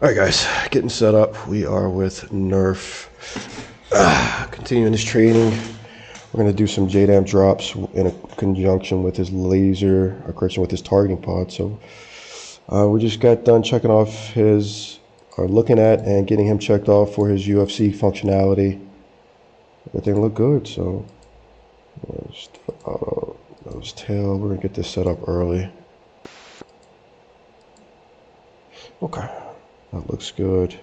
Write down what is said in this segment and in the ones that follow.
Alright guys, getting set up. We are with Nerf. Continuing his training. We're going to do some JDAM drops in a conjunction with his laser, or correction, with his targeting pod. So we just got done checking off his, or looking at and getting him checked off for his UFC functionality. Everything looked good, so nose tail. We're going to get this set up early. Okay. That looks good.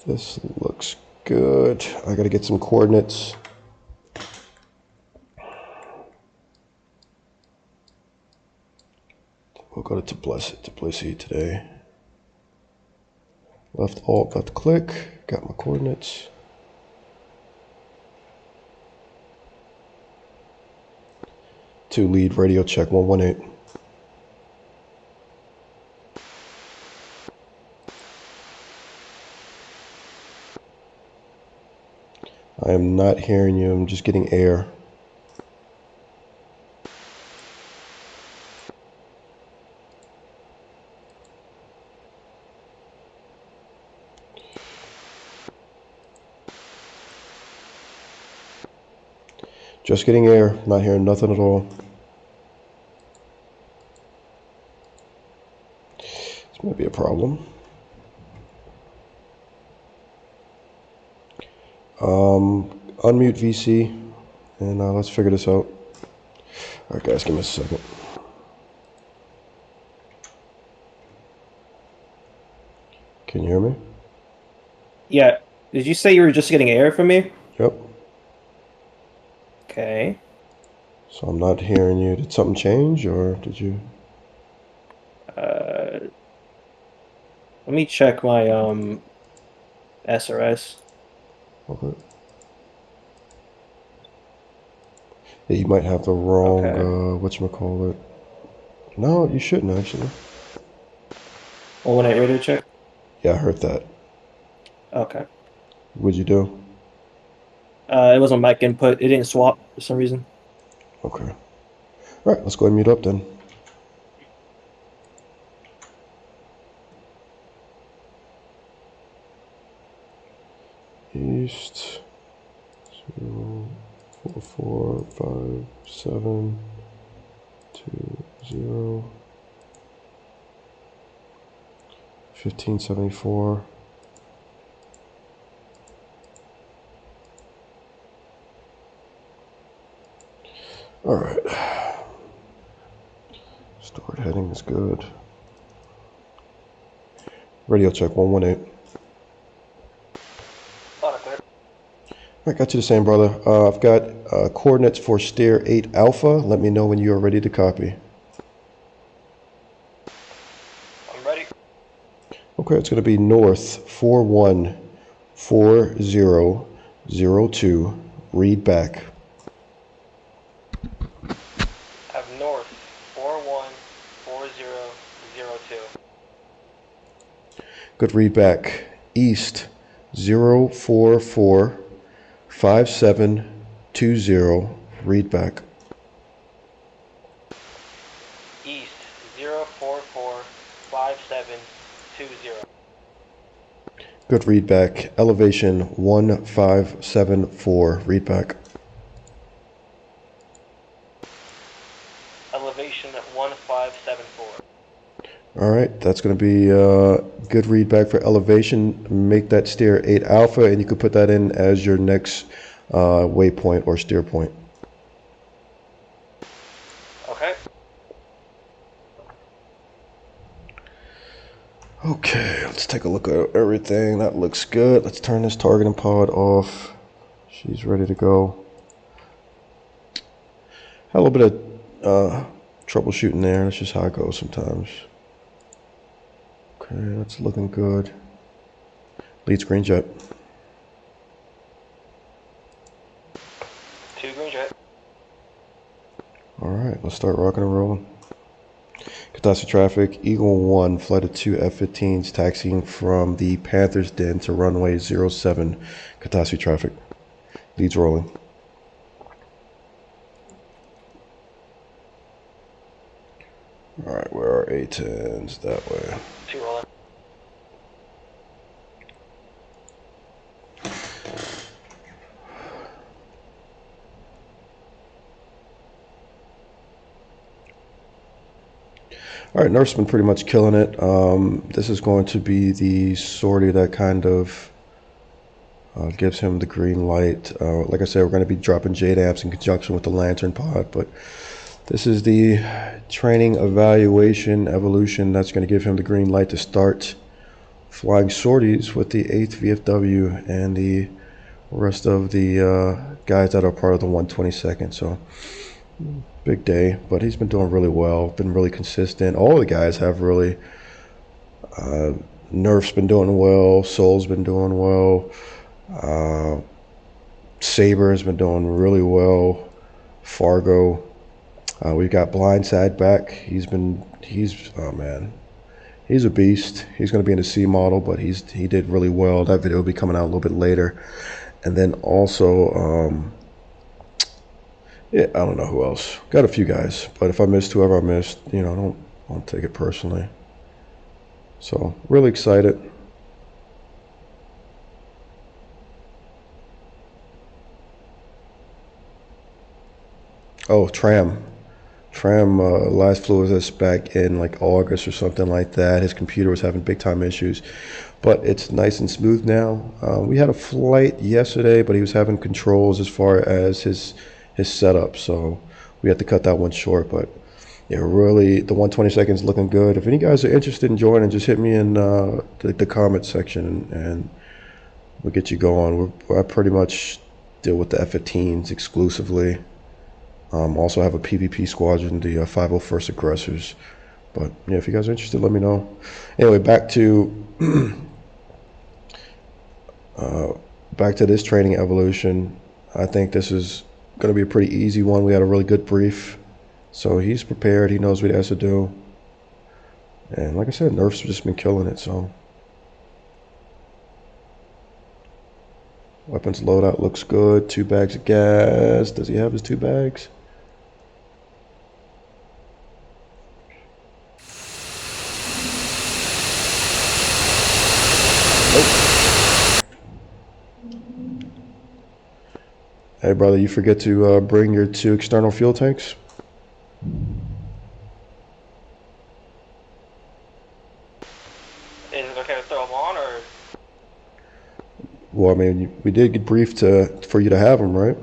This looks good. I gotta get some coordinates. We'll go to Tbilisi today. Left alt, left click. Got my coordinates. To lead radio check 118. I am not hearing you, I'm just getting air. Just getting air, not hearing nothing at all. This might be a problem. Unmute VC, and let's figure this out. Alright guys, give me a second. Can you hear me? Yeah. Did you say you were just getting air from me? Yep. Okay. So I'm not hearing you. Did something change, or did you? Let me check my SRS. Okay. Yeah, you might have the wrong, Okay. whatchamacallit. No, you shouldn't actually. 118 radio check. Yeah, I heard that. Okay. What'd you do? It was on mic input. It didn't swap for some reason. Okay. Alright, let's go ahead and mute up then. East 0 4 4 5 7 2 0 1574. Alright. Stored heading is good. Radio check 118. I got you the same, brother. I've got coordinates for steer 8 Alpha. Let me know when you are ready to copy. I'm ready. Okay, it's going to be north 414002. Read back. Have north 414002. Good read back. East 0445720. Read back. East 0445720. Good read back. Elevation 1574. Read back. Elevation 1574. All right, that's going to be good read back for elevation. Make that steer 8 Alpha, and you could put that in as your next waypoint or steer point. Okay. Okay, let's take a look at everything. That looks good. Let's turn this targeting pod off. She's ready to go. Had a little bit of troubleshooting there. That's just how it goes sometimes. Okay, that's looking good. Lead screen jet. 2 green jet. All right, let's start rocking and rolling. Catastrophe traffic, Eagle 1, flight of 2 F-15s taxiing from the Panther's Den to runway 07. Catastrophe traffic. Leads rolling. Alright, where are A-10s? That way. 2 rolling. All right, Nerf's been pretty much killing it. This is going to be the sortie that kind of gives him the green light. Like I said, we're going to be dropping JDAMs in conjunction with the Lantern pod, but this is the training evaluation evolution that's going to give him the green light to start flying sorties with the 8th VFW and the rest of the guys that are part of the 122nd. So big day, but he's been doing really well, been really consistent. All the guys have really. Nerf's been doing well, Soul's been doing well, Saber's been doing really well, Fargo. We've got Blindside back. He's oh man, he's a beast. He's going to be in the C model, but he did really well. That video will be coming out a little bit later. And then also, yeah, I don't know who else. Got a few guys, but if I missed whoever I missed, you know, don't take it personally. So really excited. Oh, Tram last flew with us back in like August or something like that. His computer was having big time issues, but it's nice and smooth now. We had a flight yesterday, but he was having controls as far as his setup, so we had to cut that one short. But yeah, really, the 122nd is looking good. If any guys are interested in joining, just hit me in the comment section, and we'll get you going. I pretty much deal with the F-15s exclusively. Also have a PvP squadron, the 501st Aggressors. But yeah, if you guys are interested, let me know. Anyway, back to this training evolution. I think this is going to be a pretty easy one. We had a really good brief, so he's prepared. He knows what he has to do. And like I said, Nerf's just been killing it. So weapons loadout looks good. 2 bags of gas. Does he have his 2 bags? Hey brother, you forget to bring your 2 external fuel tanks? Is it okay to throw them on, or? Well, I mean, we did get briefed for you to have them, right?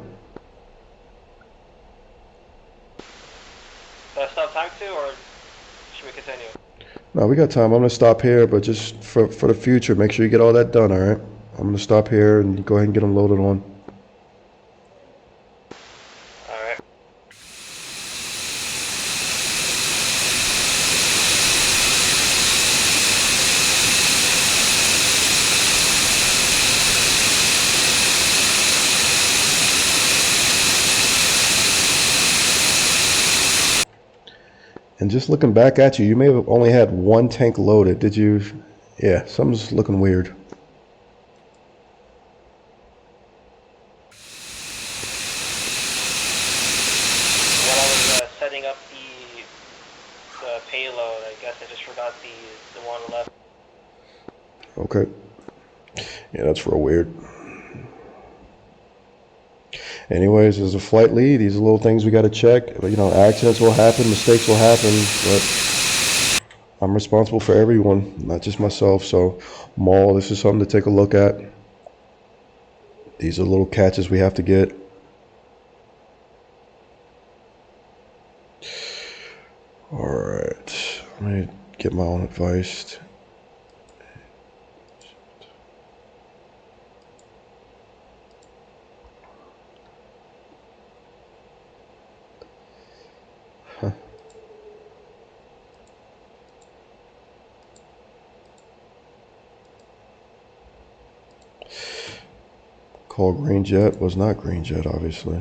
Should I stop time too, or should we continue? No, we got time. I'm gonna stop here, but just for the future, make sure you get all that done, all right? I'm gonna stop here and go ahead and get them loaded on. Alright. And just looking back at you, you may have only had 1 tank loaded. Did you? Yeah, something's looking weird. When I was setting up the payload, I guess I just forgot the one left. Okay. Yeah, that's real weird. Anyways, as a flight lead, these are little things we got to check. You know, accidents will happen, mistakes will happen, but I'm responsible for everyone, not just myself. So, Maul, this is something to take a look at. These are little catches we have to get. All right, let me get my own advice. Call Green Jet was not Green Jet, obviously.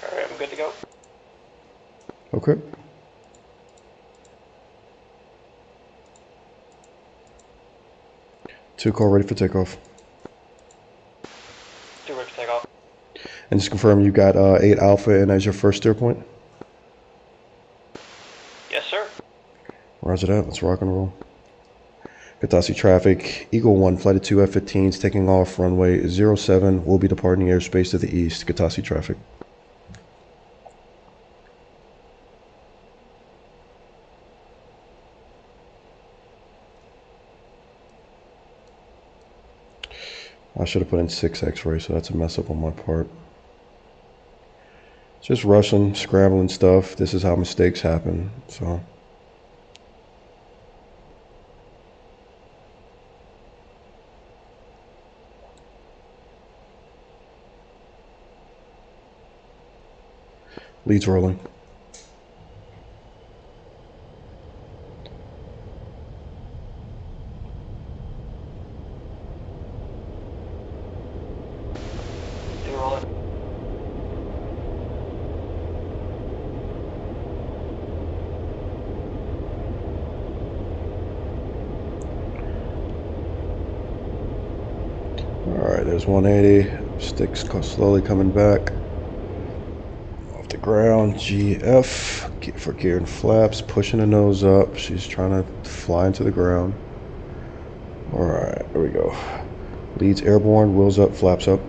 Alright, I'm good to go. Okay. Two call ready for takeoff. 2 ready for takeoff. And just confirm you got 8 Alpha in as your first steer point. Yes, sir. Roger that. Let's rock and roll. Katasi traffic, Eagle 1, flight of 2 F-15s taking off runway 07, will be departing airspace to the east. Katasi traffic. I should have put in 6 X-ray, so that's a mess up on my part. Just rushing, scrambling stuff. This is how mistakes happen, so. Leads rolling. Alright, there's 180. Sticks slowly coming back. Off the ground. GF for gear and flaps. Pushing the nose up. She's trying to fly into the ground. Alright, there we go. Leads airborne. Wheels up, flaps up.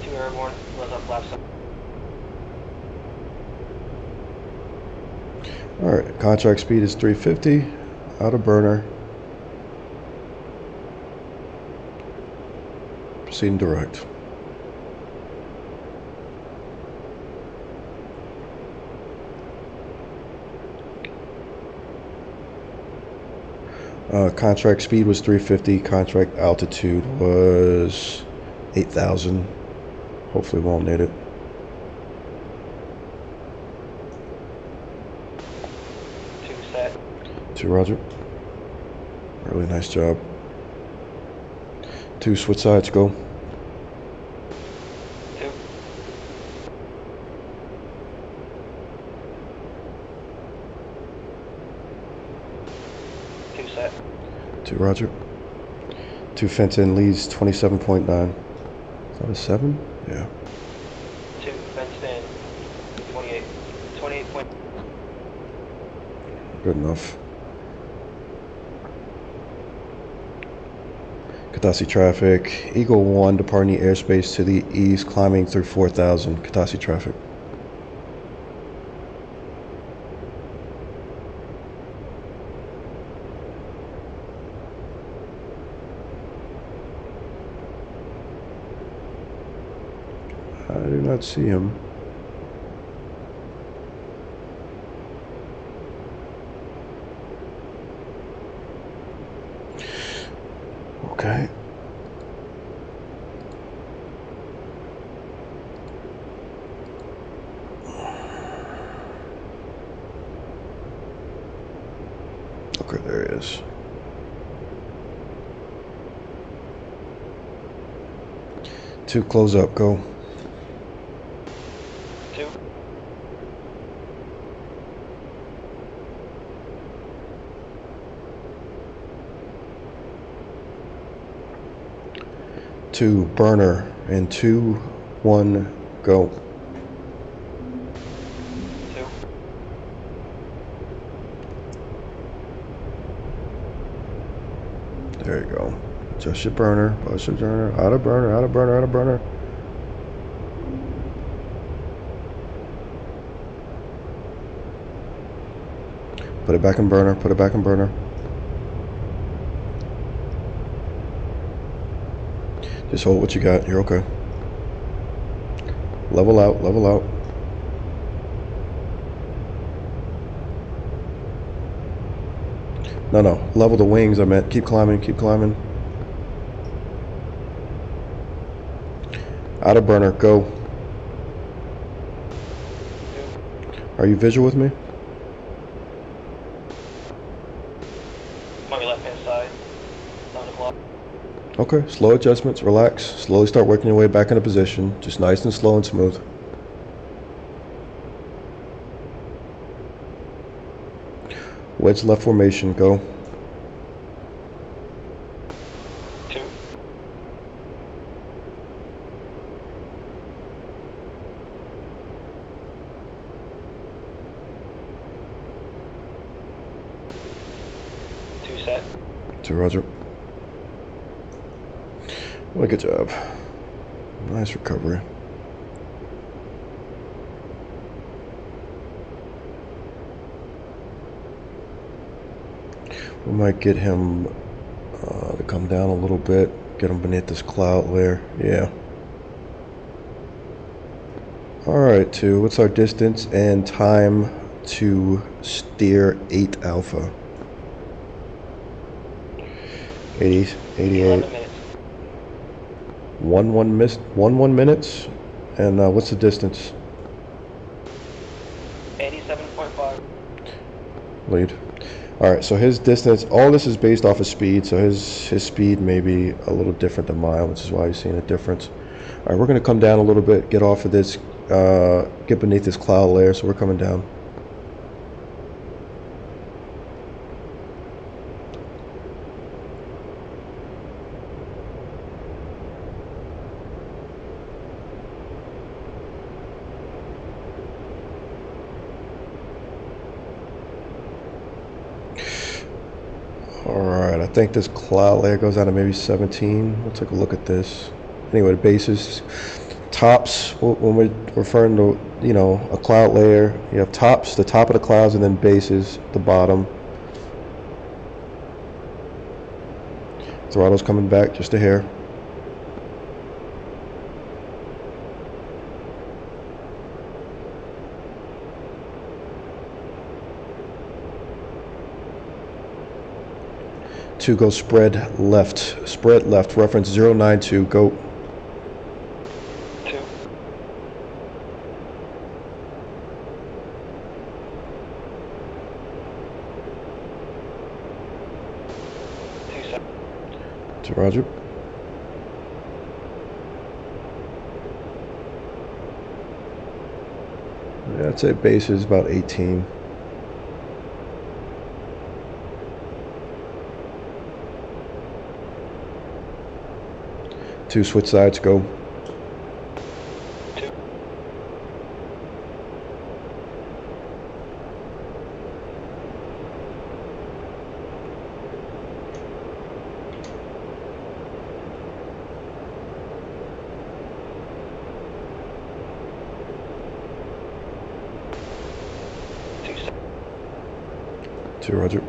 2 airborne, wheels up, flaps up. Alright, contract speed is 350. Out of burner. Proceeding direct. Contract speed was 350. Contract altitude was 8,000. Hopefully won't need it. 2 set. 2 roger. Really nice job. 2 switch sides, go. 2. 2 set. 2 roger. 2 fence in, leads 27.9. Is that a 7? Yeah. 2 fenced in. 28. 28 point. Good enough. Katasi traffic. Eagle 1 departing the airspace to the east, climbing through 4,000. Katasi traffic. I do not see him. Okay. Okay, there he is. Two close up, go. 2. 2 burner and 2 1 go. 2. There you go. Adjust your burner, push your burner, out of burner, out of burner, out of burner. Put it back in burner, put it back in burner. Just hold what you got, you're okay. Level out, level out. No, level the wings, I meant. Keep climbing, keep climbing. Out of burner, go. 2. Are you visual with me? I'm on your left hand side. 11 o'clock. Okay, slow adjustments, relax. Slowly start working your way back into position. Just nice and slow and smooth. Wedge left formation, go. 2. 2. Roger. Well, good job. Nice recovery. We might get him to come down a little bit, get him beneath this cloud layer. Yeah. Alright, 2. What's our distance and time to steer 8 Alpha? 80, 88. 11 minutes. 1 minutes. And what's the distance? 87.5. Lead. Alright, so his distance, all this is based off of speed, so his speed may be a little different than mine, which is why you're seeing a difference. Alright, we're going to come down a little bit, get off of this, get beneath this cloud layer, so we're coming down. Alright, I think this cloud layer goes down to maybe 17. We'll take a look at this. Anyway, the bases, tops, when we're referring to, you know, a cloud layer, you have tops, the top of the clouds, and then bases, the bottom. Throttle's coming back just a hair. To go spread left, reference 092, go. 2. 27. To Roger. Yeah, I'd say base is about 18. Two switch sides, go. 2. To Roger.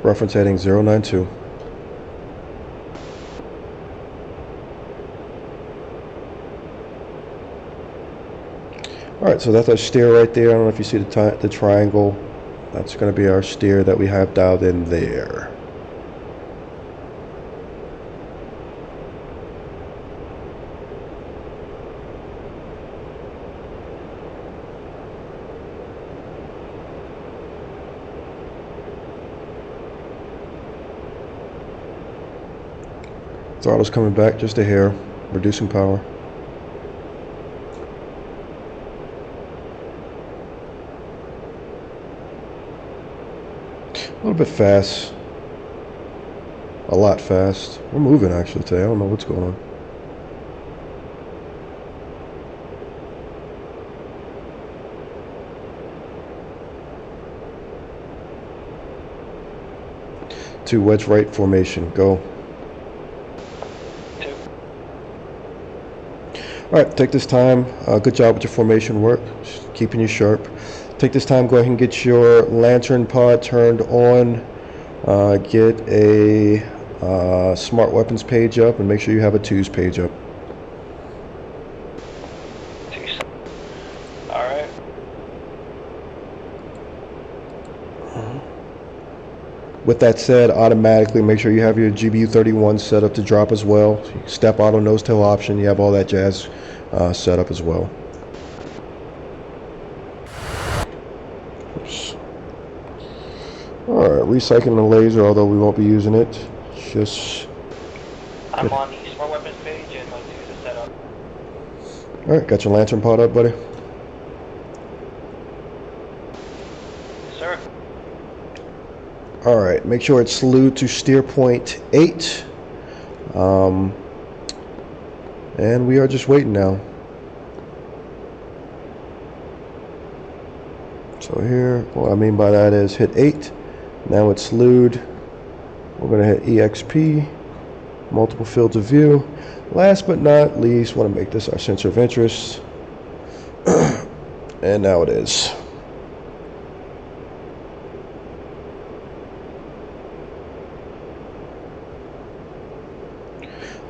Reference heading 092. Alright, so that's our steer right there. I don't know if you see the triangle. That's going to be our steer that we have dialed in there. Throttle's coming back just a hair, reducing power. A little bit fast. A lot fast. We're moving actually today. I don't know what's going on. To wedge right formation, go. Alright, take this time. Good job with your formation work. Just keeping you sharp. Take this time, go ahead and get your lantern pod turned on. Get a smart weapons page up, and make sure you have a twos page up. Alright. With that said, automatically make sure you have your GBU-31 set up to drop as well. Step auto, nose tail option, you have all that jazz set up as well. Oops. Alright, recycling the laser, although we won't be using it. Just... I'm on the smart weapons page and my twos is set up. Alright, got your lantern pod up, buddy? Sir. Alright, make sure it's slew to steer point 8. And we are just waiting now. So So here, what I mean by that is hit 8. Now it's slewed. We're going to hit EXP, multiple fields of view. Last but not least, want to make this our center of interest. And now it is.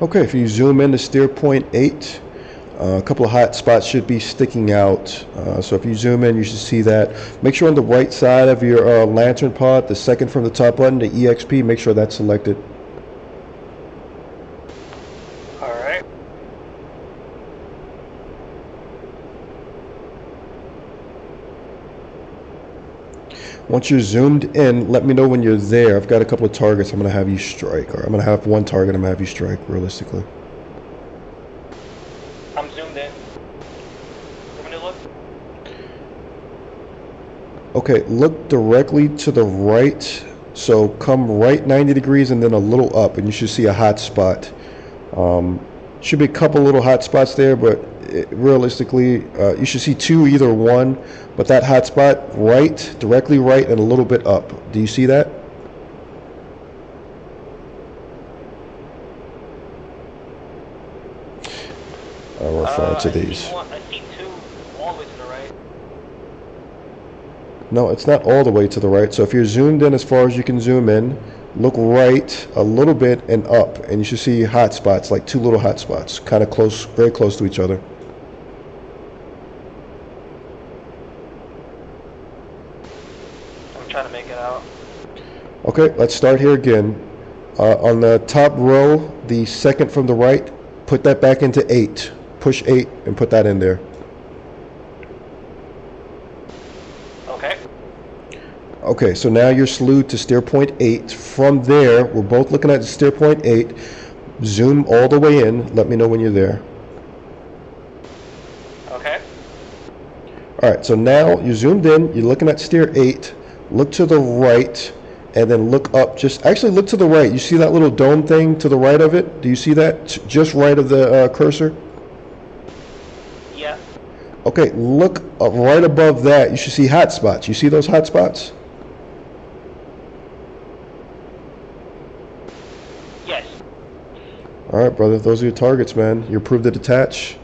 Okay, if you zoom in to steer point 8, a couple of hot spots should be sticking out. So if you zoom in, you should see that. Make sure on the right side of your lantern pod, the second from the top button, the EXP, make sure that's selected. Alright. Once you're zoomed in, let me know when you're there. I've got a couple of targets I'm going to have you strike. Or I'm going to have one target I'm going to have you strike, realistically. I'm zoomed in. Want me to look? Okay, look directly to the right. So come right 90 degrees and then a little up, and you should see a hot spot. Should be a couple little hot spots there, but realistically, you should see two, either one. But that hot spot, right, directly right, and a little bit up. Do you see that? I'll refer to these. I see two all the way to the right. No, it's not all the way to the right. So if you're zoomed in as far as you can zoom in, look right a little bit and up, and you should see hot spots, like two little hot spots, kind of close, very close to each other. I'm trying to make it out. Okay, let's start here again. On the top row, the second from the right, put that back into 8. Push 8 and put that in there. Okay. Okay, so now you're slewed to steer point 8. From there, we're both looking at steer point 8. Zoom all the way in. Let me know when you're there. Okay. All right, so now you're zoomed in. You're looking at steer 8. Look to the right, and then look up. Actually look to the right. You see that little dome thing to the right of it? Do you see that? Just right of the cursor? Yeah. Okay, look right above that. You should see hot spots. You see those hot spots? Yes. All right, brother. Those are your targets, man. You're approved to detach.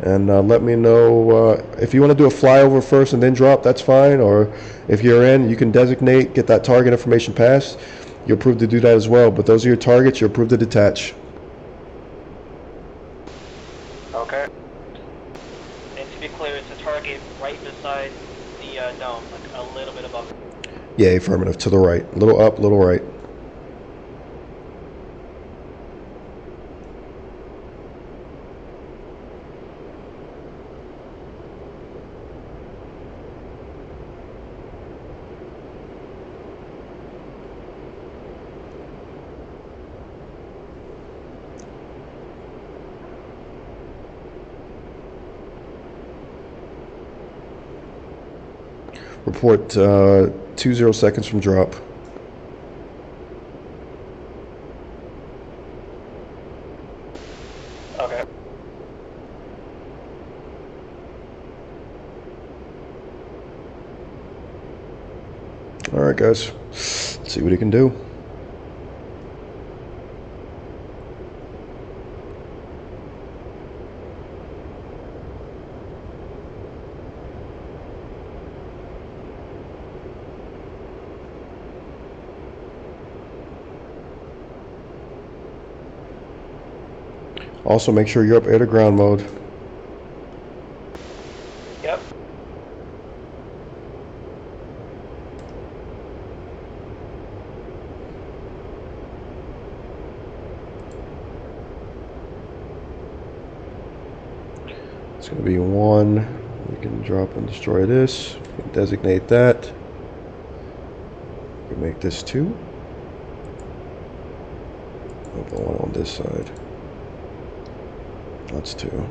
And let me know if you want to do a flyover first and then drop, that's fine. Or if you're in, you can designate, get that target information passed. You're approved to do that as well. But those are your targets. You're approved to detach. Okay. And to be clear, it's a target right beside the dome, like a little bit above. Yeah, affirmative. To the right. A little up, a little right. Report 20 seconds from drop. Okay. All right, guys. Let's see what he can do. Also, make sure you're up air to ground mode. Yep. It's going to be 1. We can drop and destroy this. We can designate that. We can make this 2. Move the one on this side. That's 2.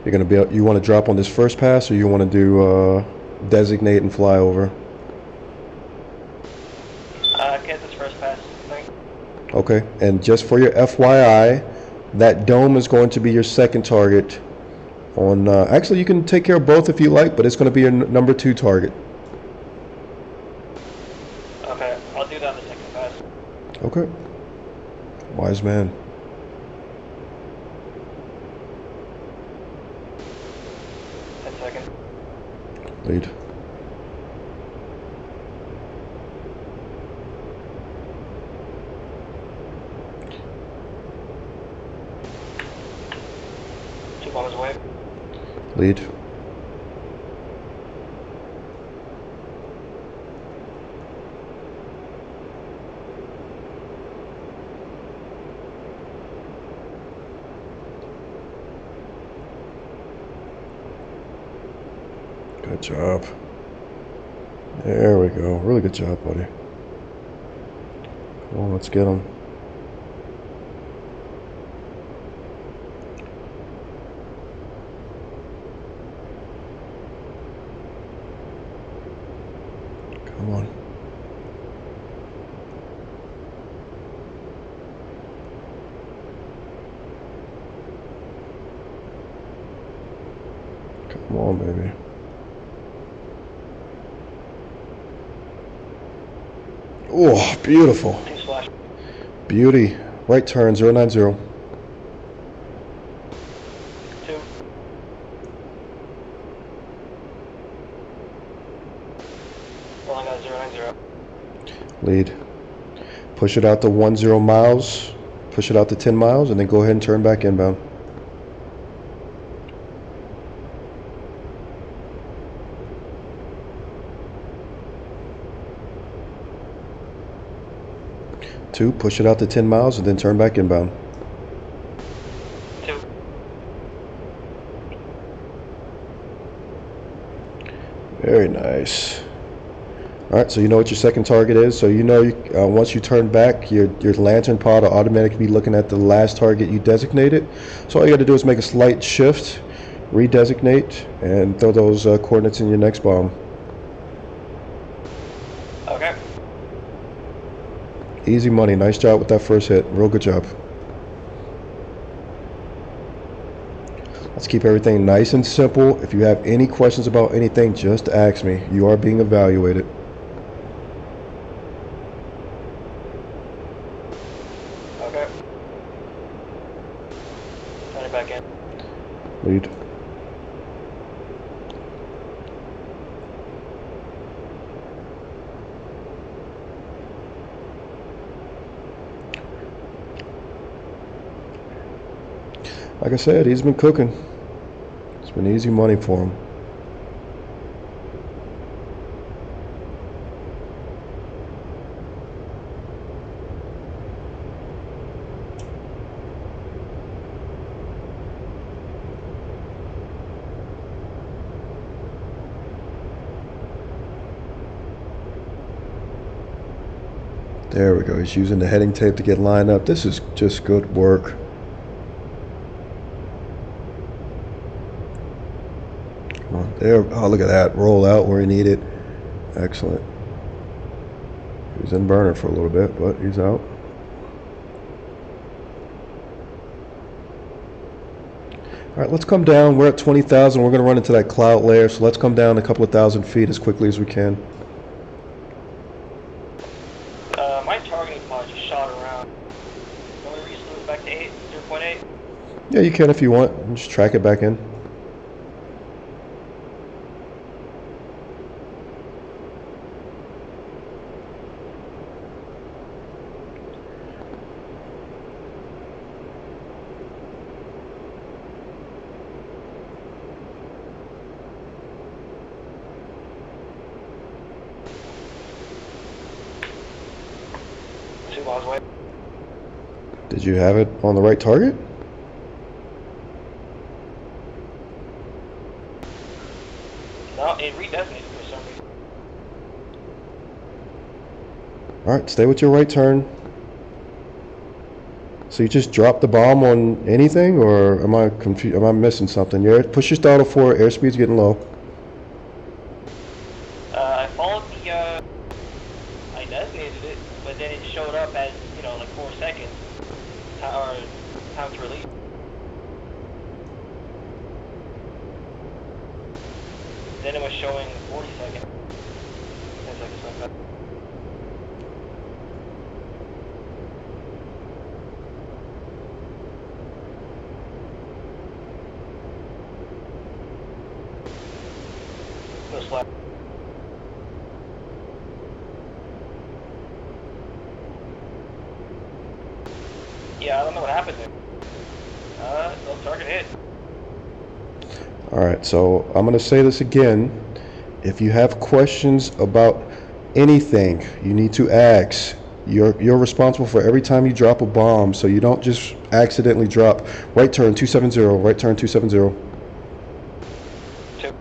You're gonna be. You want to drop on this first pass, or you want to do designate and fly over? Get this first pass. Thanks. Okay. And just for your FYI, that dome is going to be your second target. On actually, you can take care of both if you like, but it's going to be your number 2 target. Okay, I'll do that on the second pass. Okay. Wise man. Lead. Two bombers away. Lead. Good job. There we go. Really good job, buddy. Come on, let's get him. Come on. Come on, baby. Oh, beautiful. Beauty. Right turn, 090. 2. Rolling out 090. Lead. Push it out to 10 miles. Push it out to 10 miles, and then go ahead and turn back inbound. Two, push it out to 10 miles and then turn back inbound. 2. Very nice. All right, so you know what your second target is. So you know once you turn back, your lantern pod will automatically be looking at the last target you designated. So all you got to do is make a slight shift, redesignate, and throw those coordinates in your next bomb. Okay. Easy money. Nice job with that first hit. Real good job. Let's keep everything nice and simple. If you have any questions about anything, just ask me. You are being evaluated. Okay. Turning back in. Lead. Like I said, he's been cooking. It's been easy money for him. There we go. He's using the heading tape to get lined up. This is just good work. Come on. There. Oh, look at that. Roll out where he needed. Excellent. He was in burner for a little bit, but he's out. All right, let's come down. We're at 20,000. We're going to run into that cloud layer, so let's come down a couple of thousand feet as quickly as we can. My targeting pod just shot around. Can we reload back to 0.8? Yeah, you can if you want. Just track it back in. Did you have it on the right target? No, it redesignated for some reason. All right, stay with your right turn. So you just drop the bomb on anything, or am I confused? Am I missing something? Push your throttle forward. Airspeed's getting low. I followed the, I designated it, but then it showed up as, you know, like 4 seconds. Or time to release. Then it was showing 40 seconds. 10 seconds like that. No slack. Yeah, I don't know what happened there. No target hit. Alright, so I'm going to say this again. If you have questions about anything, you need to ask. You're responsible for every time you drop a bomb, so you don't just accidentally drop. Right turn 270, right turn 270. Two.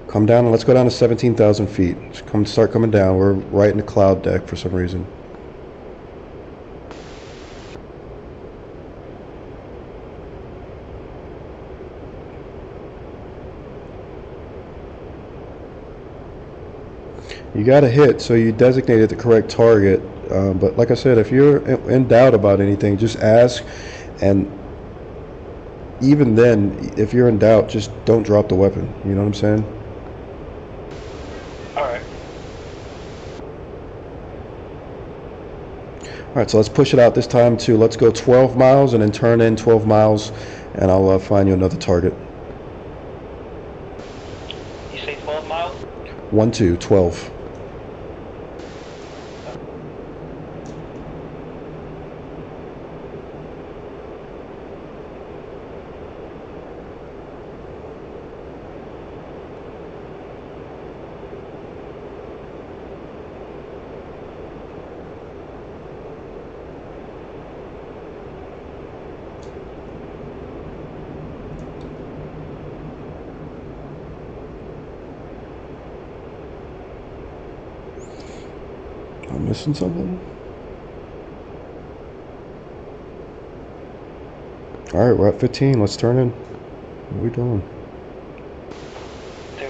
Come down and let's go down to 17,000 feet. Start coming down. We're right in the cloud deck for some reason. You got to hit, so you designated the correct target. But like I said, if you're in doubt about anything, just ask. And even then, if you're in doubt, just don't drop the weapon. You know what I'm saying? Alright. Alright, so let's push it out this time to, let's go 12 miles and then turn in 12 miles, and I'll find you another target. You say 12 miles? 1, 2, 12. I'm missing something? Alright, we're at 15. Let's turn in. What are we doing? 2.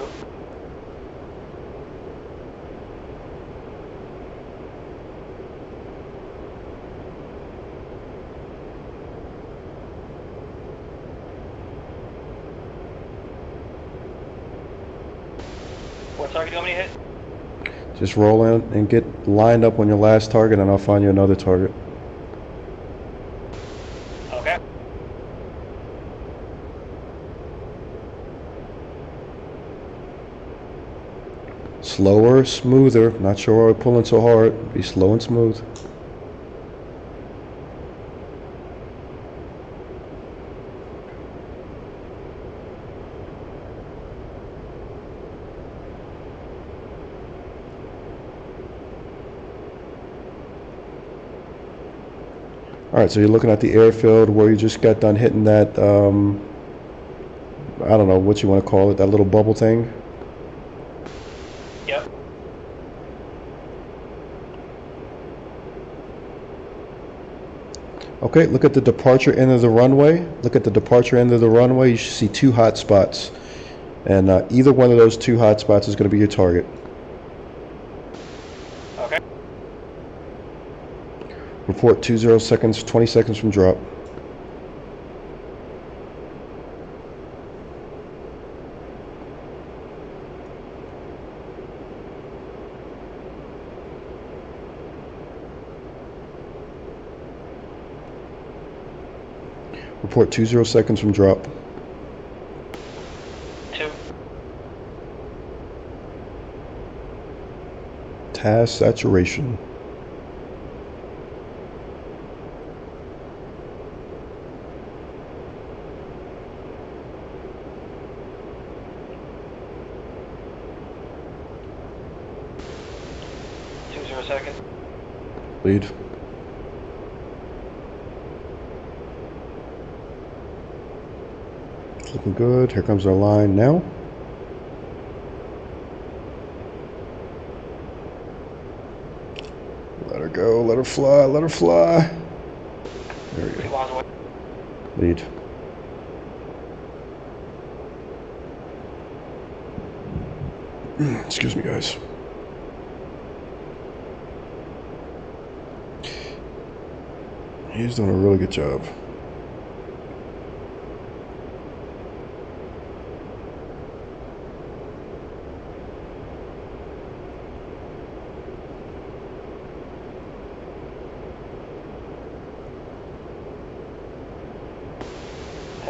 What target do you want me to hit? Just roll in and get lined up on your last target, and I'll find you another target. Okay. Slower, smoother. Not sure why we're pulling so hard. Be slow and smooth. Alright, so you're looking at the airfield where you just got done hitting that, I don't know what you want to call it, that little bubble thing. Yep. Okay, look at the departure end of the runway. Look at the departure end of the runway. You should see 2 hot spots. And either one of those 2 hot spots is going to be your target. Okay. Report 20 seconds, 20 seconds from drop. Report 20 seconds from drop. 2. Task saturation. Seconds. Lead. It's looking good. Here comes our line now. Let her go. Let her fly. Let her fly. There we 2 go. miles away. Lead. Excuse me, guys. He's doing a really good job.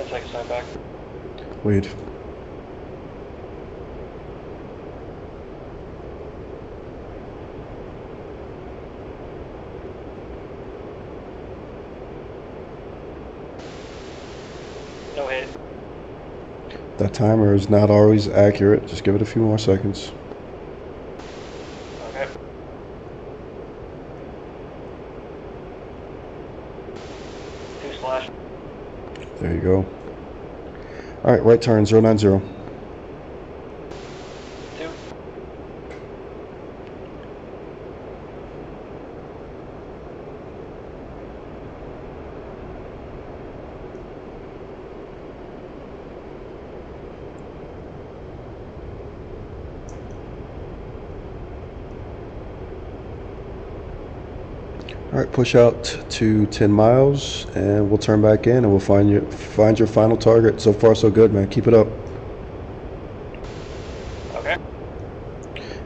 Seconds time back. Lead. No hit. That timer is not always accurate. Just give it a few more seconds. Okay. Two splash. There you go. All right, right turn 090. 2. All right, push out to 10 miles, and we'll turn back in, and we'll find your final target. So far, so good, man. Keep it up. Okay.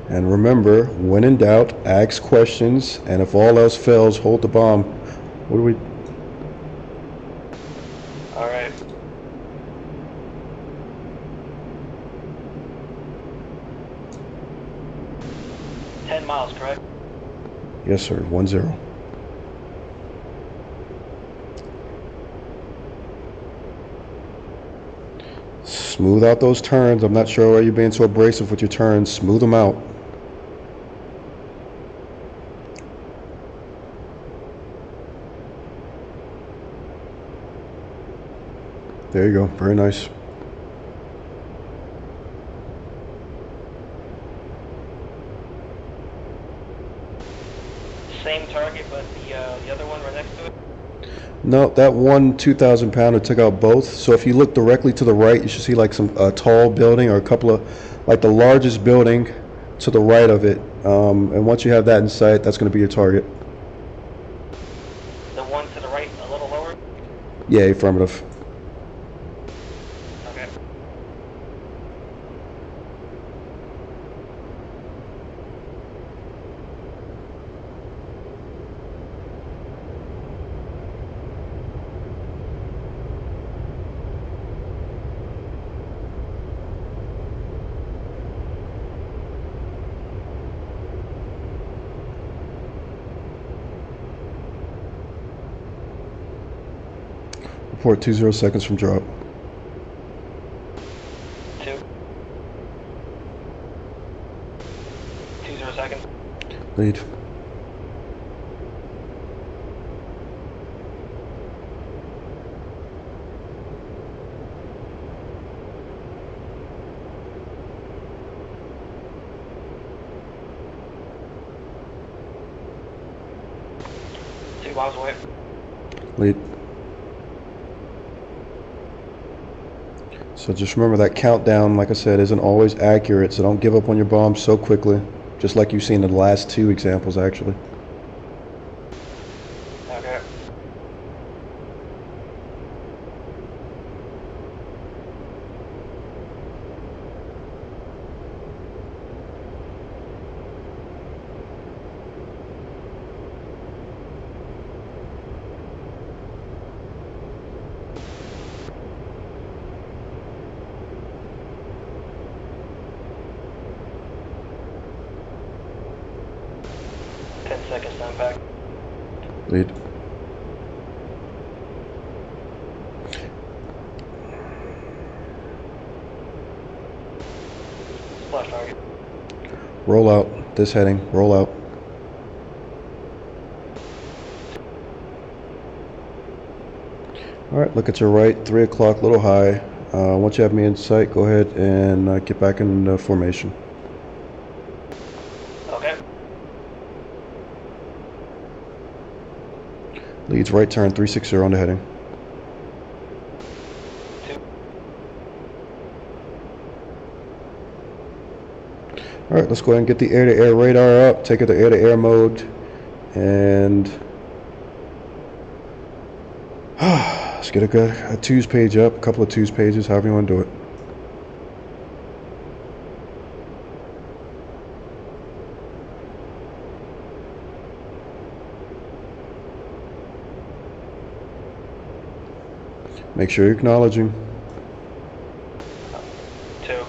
And remember, when in doubt, ask questions, and if all else fails, hold the bomb. What do we? All right. $10 miles, correct? Yes, sir. 10. Smooth out those turns. I'm not sure why you're being so abrasive with your turns. Smooth them out. There you go. Very nice. Same target, but the other one right next to it. No, that one 2,000 pounder took out both. So if you look directly to the right, you should see like some tall building or a couple of, like the largest building to the right of it. And once you have that in sight, that's going to be your target. The one to the right, a little lower. Yeah, affirmative. Okay. Report 20 seconds from drop. 2. 20 seconds. Lead. Two miles away. Lead. So just remember that countdown, like I said, isn't always accurate, so don't give up on your bomb so quickly. Just like you've seen in the last two examples, actually. Okay. Seconds time back. Lead. Splash target. Roll out. This heading. Roll out. All right, look at your right. 3 o'clock, little high. Once you have me in sight, go ahead and get back in formation. Leads right turn 360 on the heading. 2. All right, let's go ahead and get the air-to-air radar up. Take it to air-to-air mode, and let's get a twos page up, a couple of twos pages, however you want to do it. Make sure you're acknowledging. 2.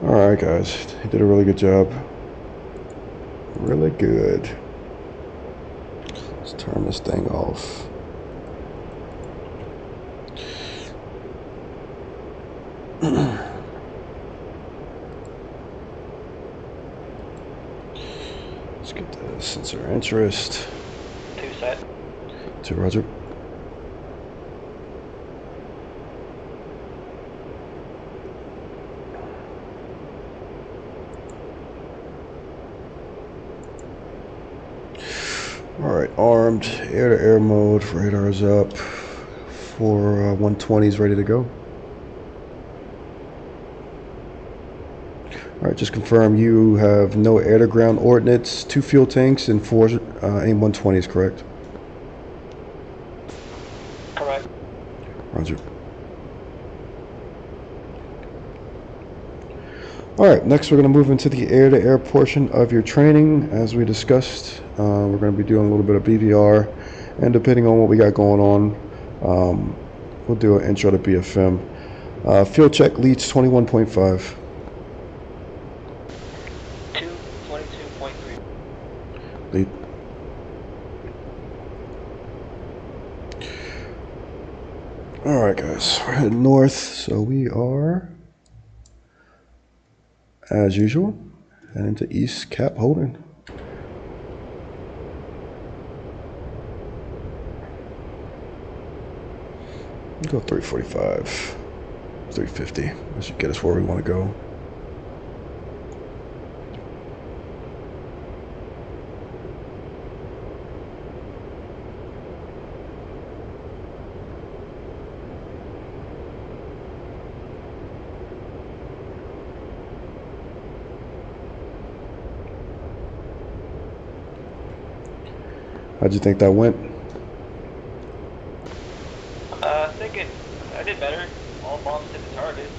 All right, guys, you did a really good job. Really good. Let's turn this thing off. Let's get the sensor interest. 2 set. 2, roger. Alright, armed, air-to-air mode, radar's up, 4 120s ready to go. Alright, just confirm you have no air-to-ground ordnance, 2 fuel tanks, and 4 AIM 120s, correct? Correct. Roger. Alright, next we're going to move into the air-to-air portion of your training. As we discussed, we're going to be doing a little bit of BVR, and depending on what we got going on, we'll do an intro to BFM. Field check leads 21.5. 222.3. Lead. Alright guys, we're heading north, so we are, as usual, heading to East Cap Holding. Go 345, 350. That should get us where we want to go. How'd you think that went? I think I did better. All bombs hit the target.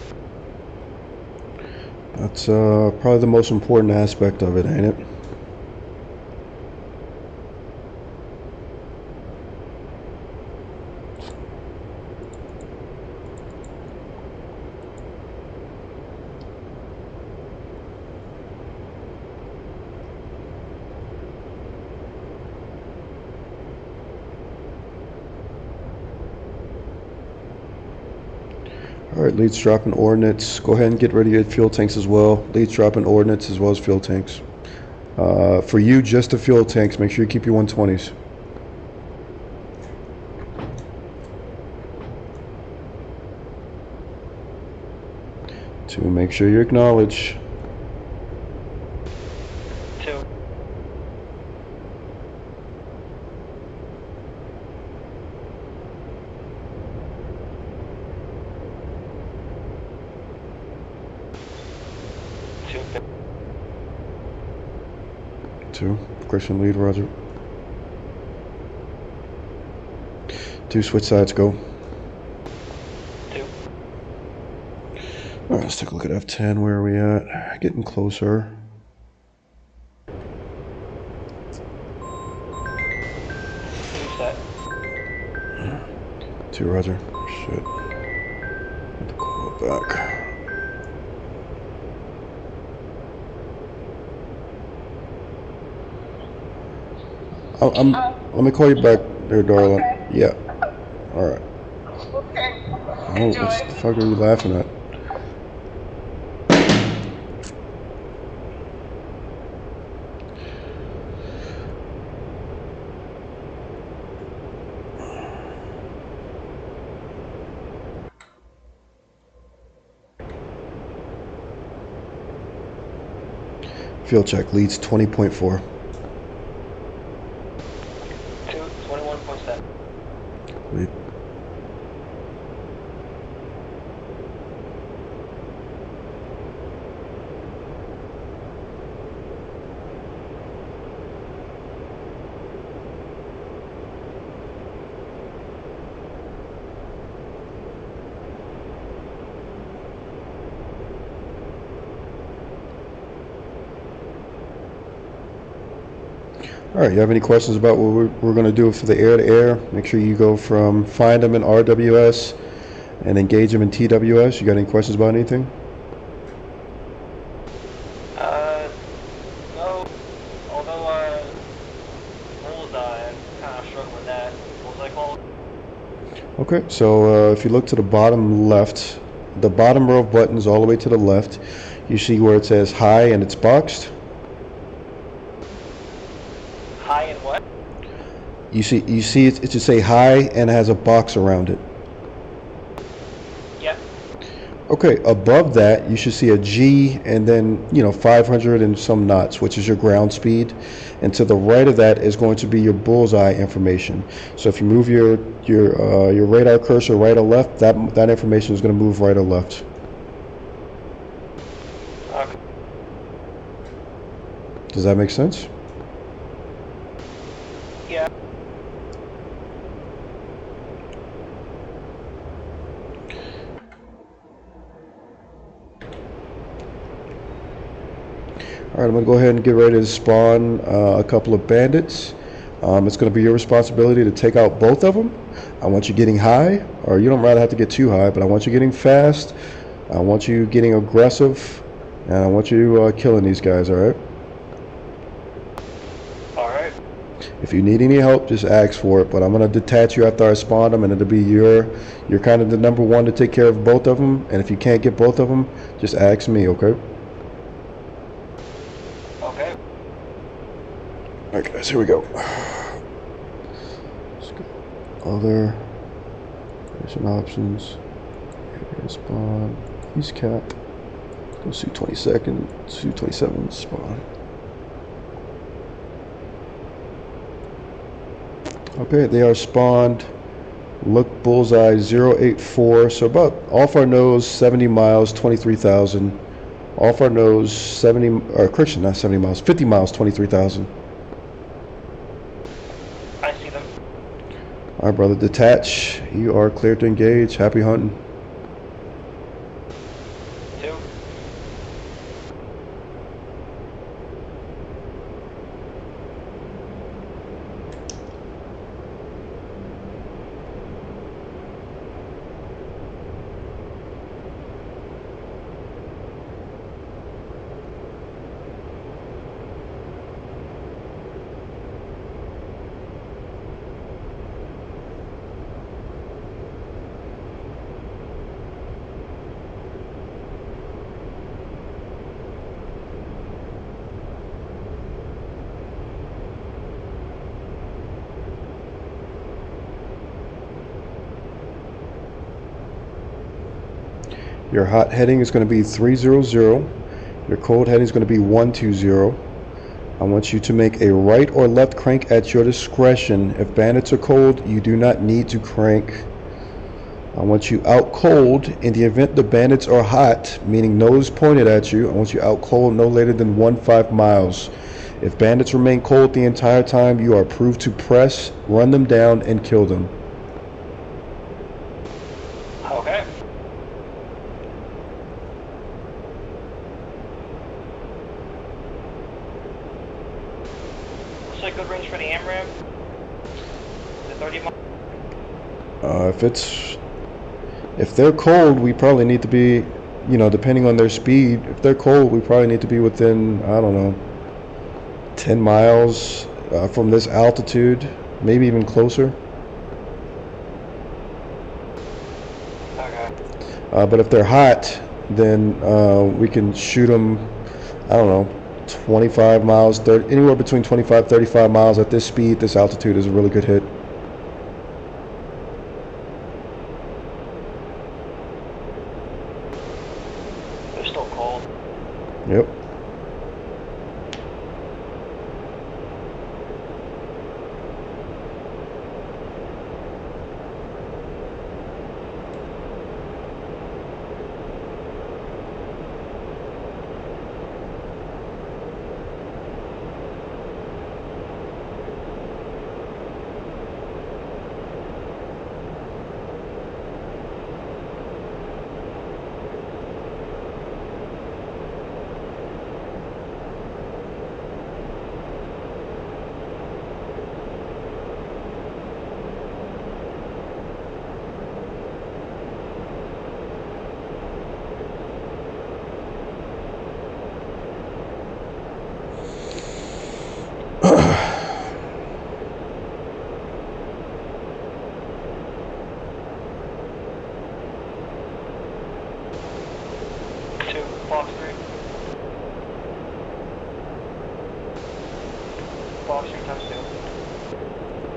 That's probably the most important aspect of it, ain't it? Alright, leads dropping ordnance. Go ahead and get ready to get fuel tanks as well. Leads dropping ordnance as well as fuel tanks. For you, just the fuel tanks. Make sure you keep your 120s. To make sure you acknowledge. 2. 2. Christian lead, roger. 2, switch sides, go. 2. Alright, let's take a look at F10. Where are we at? Getting closer. 2 set. 2, roger. Shit. Have to call it back. Let me call you back there, darling. Okay. Yeah. Alright. Okay. Oh, Enjoy. what the fuck are you laughing at? Field check, leads 20.4. 21.7. Lead. All right, you have any questions about what we're going to do for the air-to-air? Make sure you go from find them in RWS and engage them in TWS. You got any questions about anything? No. Although, bullseye, I'm kind of struggling with that. Bullseye call? Okay, so if you look to the bottom left, the bottom row of buttons all the way to the left, you see where it says high and it's boxed. High and what? You see it should say high and it has a box around it. Yep. Okay, above that you should see a G and then 500 and some knots, which is your ground speed, and to the right of that is going to be your bullseye information. So if you move your radar cursor right or left, that information is going to move right or left. Okay. Does that make sense? Yeah. All right, I'm going to go ahead and get ready to spawn a couple of bandits. It's going to be your responsibility to take out both of them. I want you getting high, or you don't rather have to get too high, but I want you getting fast. I want you getting aggressive, and I want you killing these guys, all right? Alright. If you need any help, just ask for it, but I'm going to detach you after I spawn them, and it'll be you're kind of the number one to take care of both of them, and if you can't get both of them, just ask me, okay? Okay. All right, guys, here we go. Let's go. Other mission options. Here, spawn. Use cap. Go suit 22nd. Suit 27. Spawn. Okay, they are spawned. Look bullseye 084. So about off our nose 70 miles, 23,000. Off our nose 70, or correction, not 70 miles, 50 miles, 23,000. I see them. All right, brother, detach. You are clear to engage. Happy hunting. 2. Your hot heading is going to be 300. Your cold heading is going to be 120. I want you to make a right or left crank at your discretion. If bandits are cold, you do not need to crank. I want you out cold. In the event the bandits are hot, meaning nose pointed at you, I want you out cold no later than 15 miles. If bandits remain cold the entire time, you are approved to press, run them down, and kill them. Okay. Looks like good range for the AMRAM. Is it 30 miles? If they're cold, we probably need to be, depending on their speed, if they're cold, we probably need to be within, I don't know, 10 miles from this altitude, maybe even closer. Okay. But if they're hot, then we can shoot them, I don't know, 25 miles, 30, anywhere between 25, 35 miles at this speed, this altitude is a really good hit. They're still cold. Yep.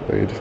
Lead.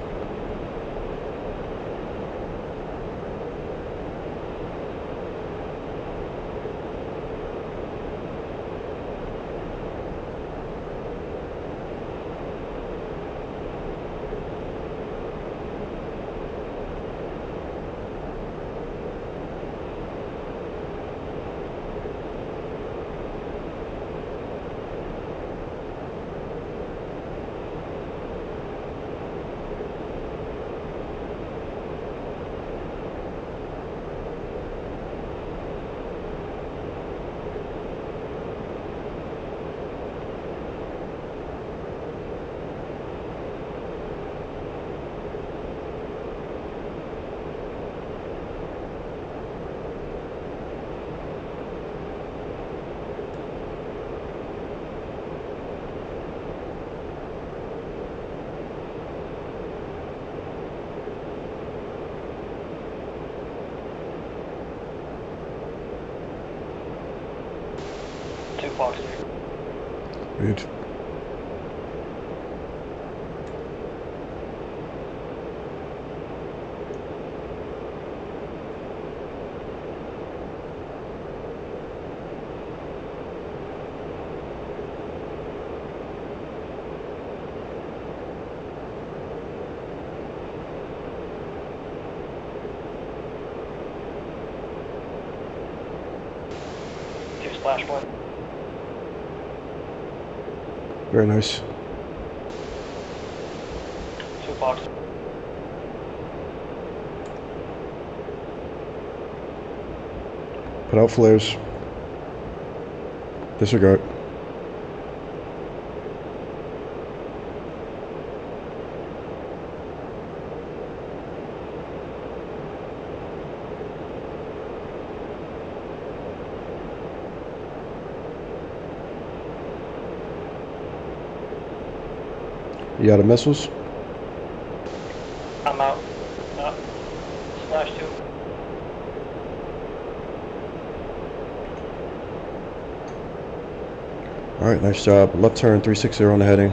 Fox 3. Lead. Splash 1. Very nice. 2 Fox. Put out flares. Disregard. You got the missiles? I'm out. Splash 2. Alright, nice job. Left turn 360 on the heading.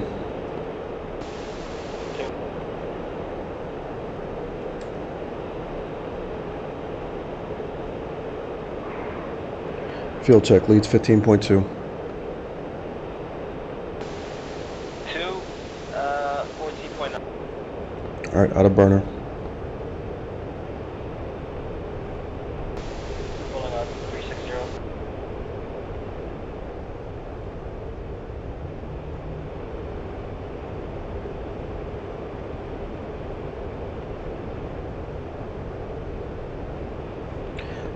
2. Field check leads 15.2. 2. 14.9. Alright, out of burner. Rolling on 360.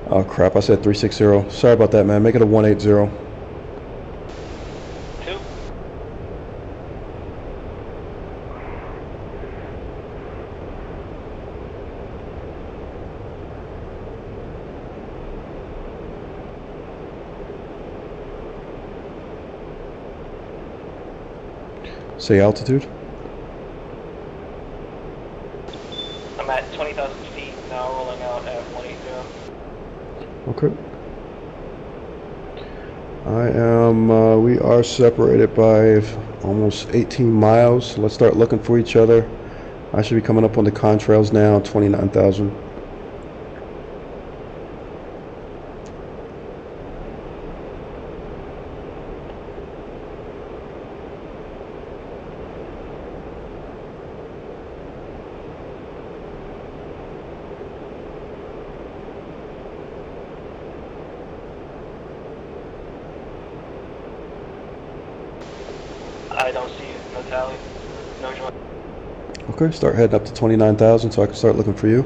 Oh crap, I said 360. Sorry about that, man. Make it a 180. 2. Say altitude. I'm at 20,000 feet now, rolling out at 180. Okay. We are separated by almost 18 miles. Let's start looking for each other. I should be coming up on the contrails now, 29,000. I don't see you. No tally. No joy. Okay, start heading up to 29,000 so I can start looking for you.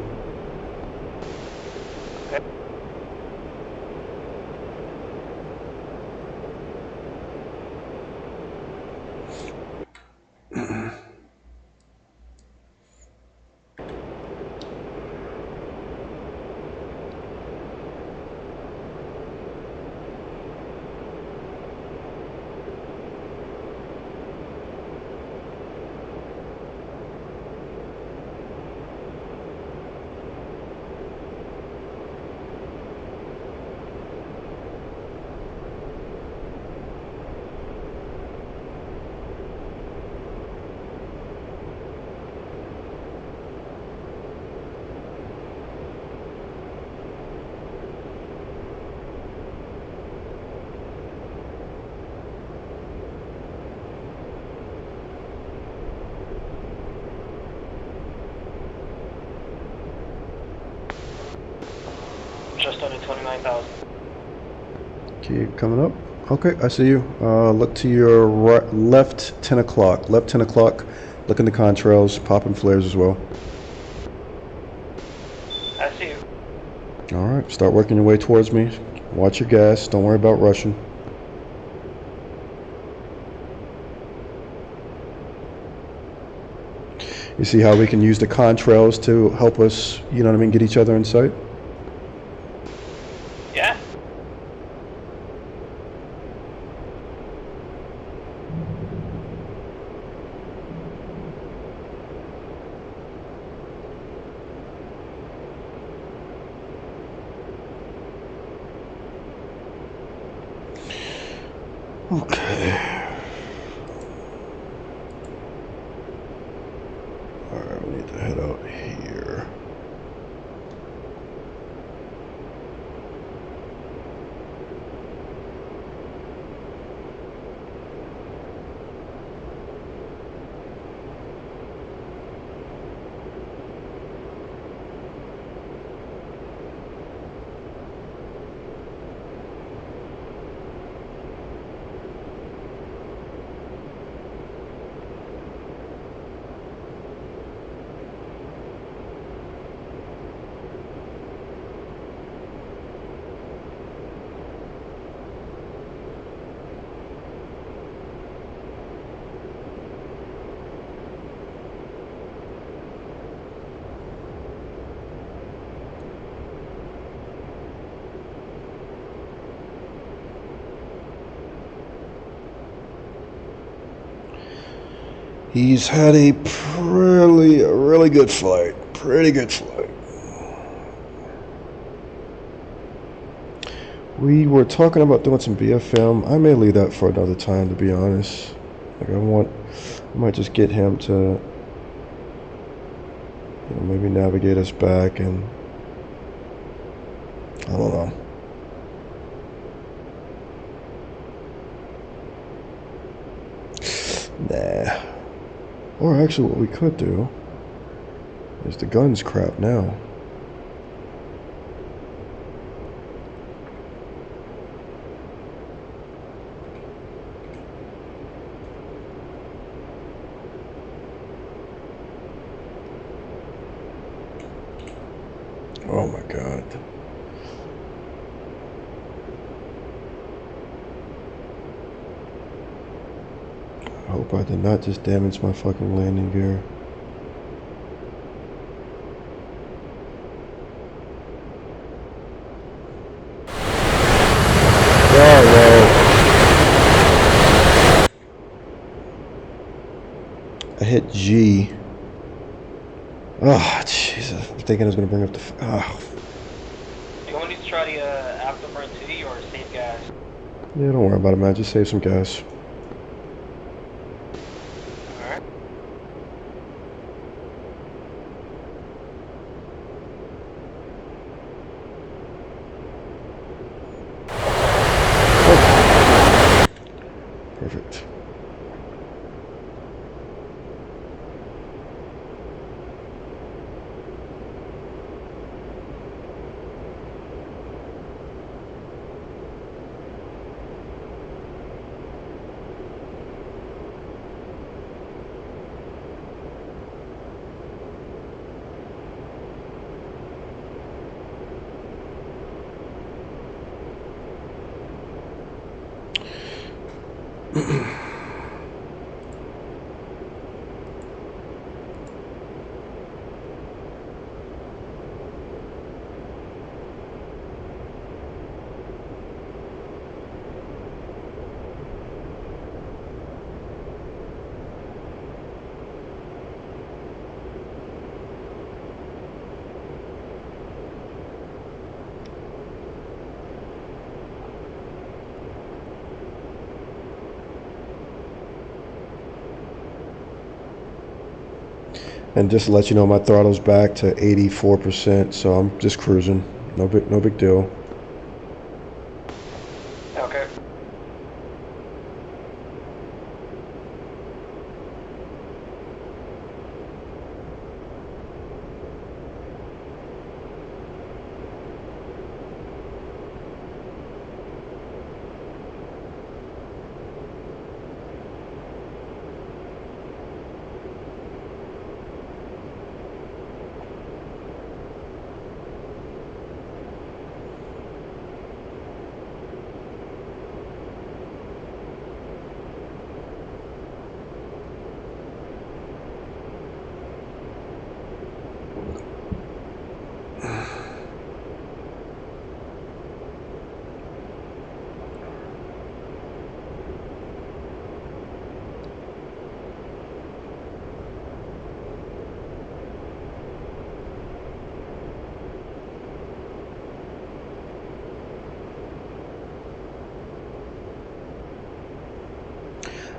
Okay. just under 29,000. Keep coming up. Okay, I see you. Look to your right, left 10 o'clock. Left 10 o'clock. Look in the contrails. Popping flares as well. I see you. Alright, start working your way towards me. Watch your gas. Don't worry about rushing. You see how we can use the contrails to help us, you know what I mean, get each other in sight? Yeah. Okay. Alright, we need to head out here. He's had a really good flight. Pretty good flight. We were talking about doing some BFM. I may leave that for another time, to be honest. Like I might just get him to, you know, maybe navigate us back, and I don't know. Nah. Or actually, what we could do is the gun's crap now. Oh my God. I hope I did not just damage my fucking landing gear. I hit G. Oh, Jesus. I'm thinking I was going to bring up the... Oh. You want me to try the afterburn T or save gas? Yeah, don't worry about it, man. Just save some gas. Alright. Perfect. And just to let you know, my throttle's back to 84%, so I'm just cruising. No big deal. Okay.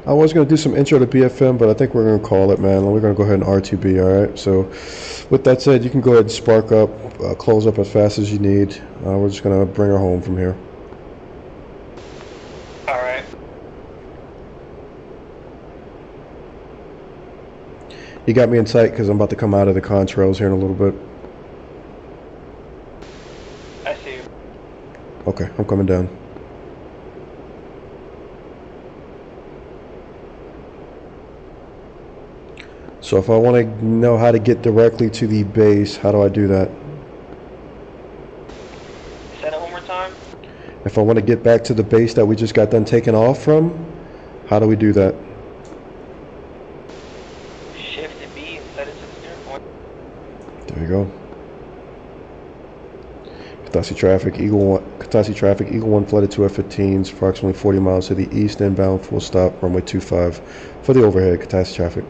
I was going to do some intro to BFM, but I think we're going to call it, man. We're going to go ahead and R2B, all right? So with that said, you can go ahead and spark up, close up as fast as you need. We're just going to bring her home from here. All right. You got me in sight because I'm about to come out of the contrails here in a little bit. I see you. Okay, I'm coming down. So if I want to know how to get directly to the base, how do I do that? Say that one more time. If I want to get back to the base that we just got done taking off from, how do we do that? Shift and B and set it to the steering point. There you go. Katasi traffic, Eagle 1 flooded to F-15s, approximately 40 miles to the east, inbound, full stop, runway 25 for the overhead, Katasi traffic.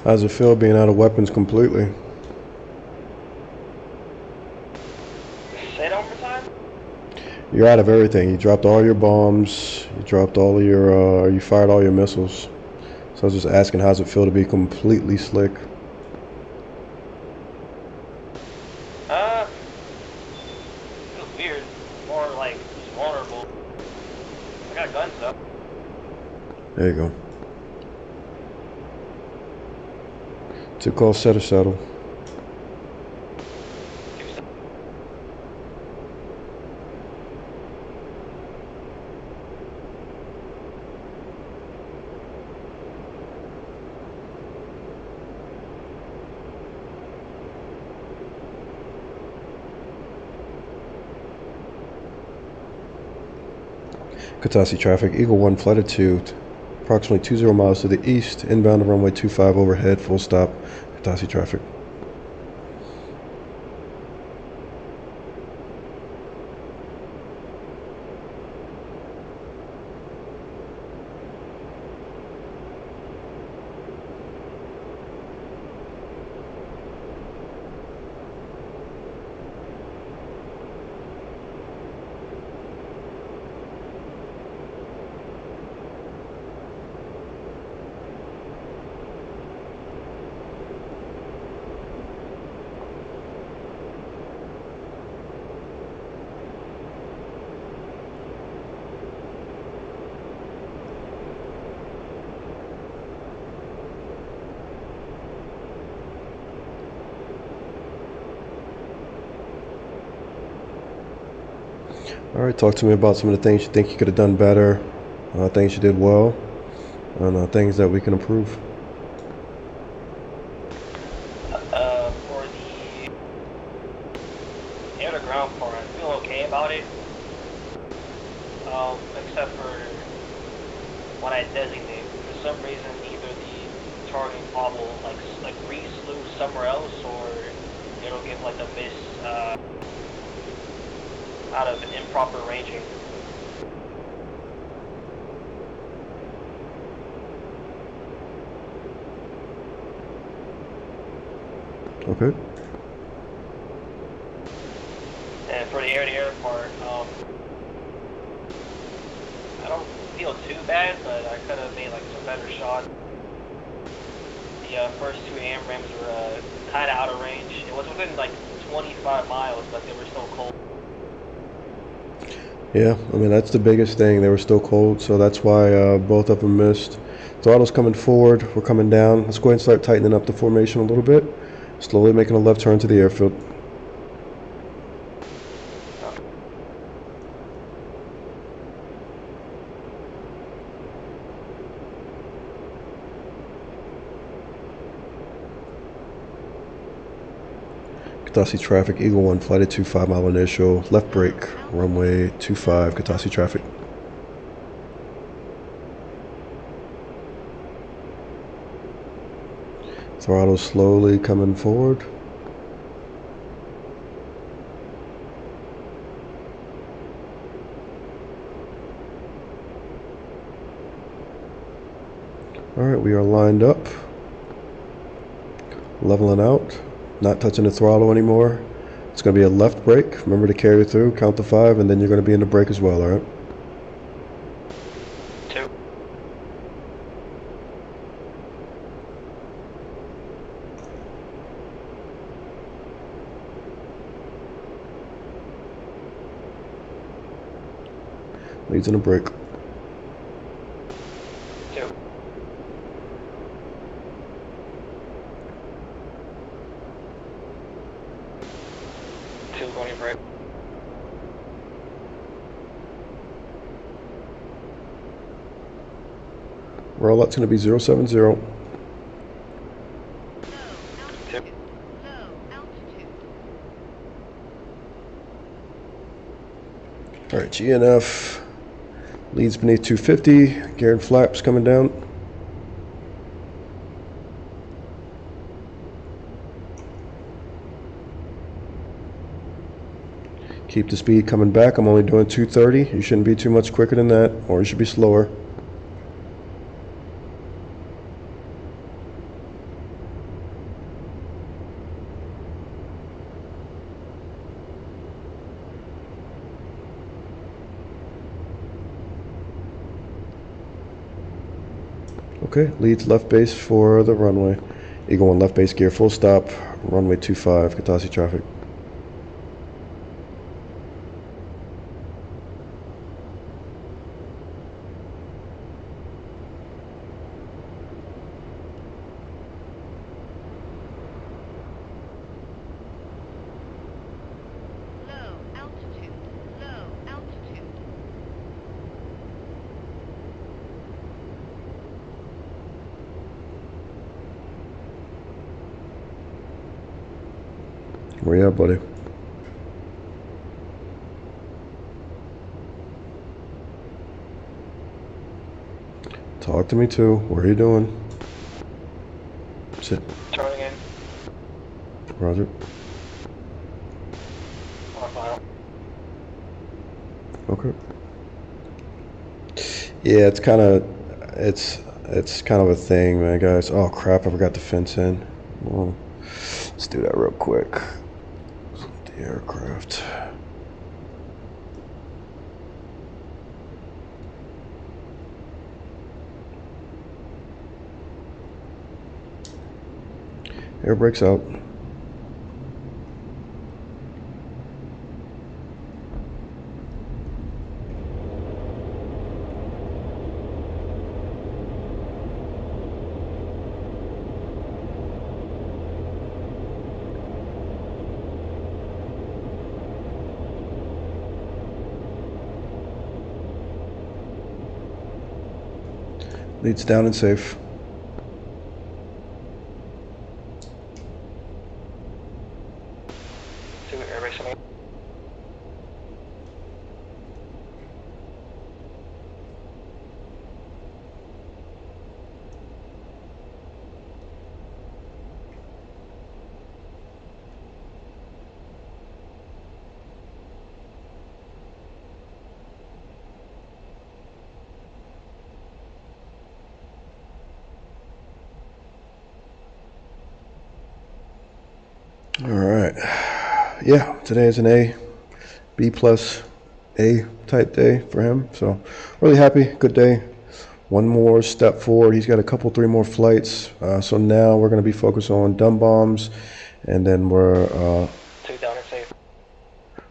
How does it feel being out of weapons completely? Say that one more time. You're out of everything. You dropped all your bombs. You dropped all of your, you fired all your missiles. So I was just asking, how does it feel to be completely slick? Feels weird. More like just vulnerable. I got guns up. There you go. To call set or settle. Katasi traffic, Eagle 1 flooded to approximately 20 miles to the east, inbound to runway 25 overhead, full stop, Katasi traffic. All right, talk to me about some of the things you think you could have done better, things you did well, and things that we can improve. For the air-to-ground part, I feel okay about it. Except for when I designate, for some reason, either the target pod will like re-slew somewhere else, or it'll give like a miss out of an improper ranging. Okay. And for the air-to-air part, I don't feel too bad, but I could have made like some better shots. The first two AMRAMs were kind of out of range. It was within like 25 miles, but they were still cold. Yeah, I mean, that's the biggest thing. They were still cold, so that's why both of them missed. Throttle's coming forward. We're coming down. Let's go ahead and start tightening up the formation a little bit. Slowly making a left turn to the airfield. Katasi traffic, Eagle 1, flight at 25 mile initial, left brake, runway 25, Katasi traffic. Throttle slowly coming forward. Alright, we are lined up. Leveling out. Not touching the throttle anymore. It's going to be a left brake. Remember to carry through, count to 5, and then you're going to be in the brake as well, alright? 2. Leads in the brake. 2. Going in brake. Rollout's going to be 070. Two. Alright, GNF leads beneath 250. Gear and flaps coming down. Keep the speed coming back. I'm only doing 230. You shouldn't be too much quicker than that, or you should be slower. Okay, leads left base for the runway. Eagle 1 left base gear full stop. Runway 25, Katasi traffic. Where you at, buddy? Talk to me too. What are you doing? Sit. Turning in. Roger. On final. Okay. Yeah, it's kind of a thing, man, guys. Oh crap! I forgot the fence in. Well, let's do that real quick. The aircraft. Air brakes out. Leads down and safe. Two airbase on me. All right. Yeah, today is an A, B plus A type day for him. So really happy, good day. One more step forward. He's got a couple, 3 more flights. So now we're going to be focused on dumb bombs, and then we're 2 down and safe.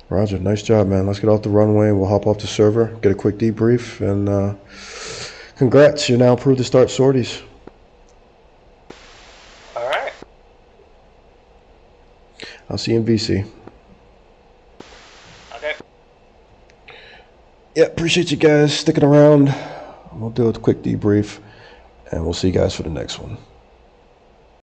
Roger. Nice job, man. Let's get off the runway. We'll hop off the server, get a quick debrief, and congrats. You're now approved to start sorties. All right. I'll see you in VC. Okay. Yeah, appreciate you guys sticking around. We'll do a quick debrief, and we'll see you guys for the next one.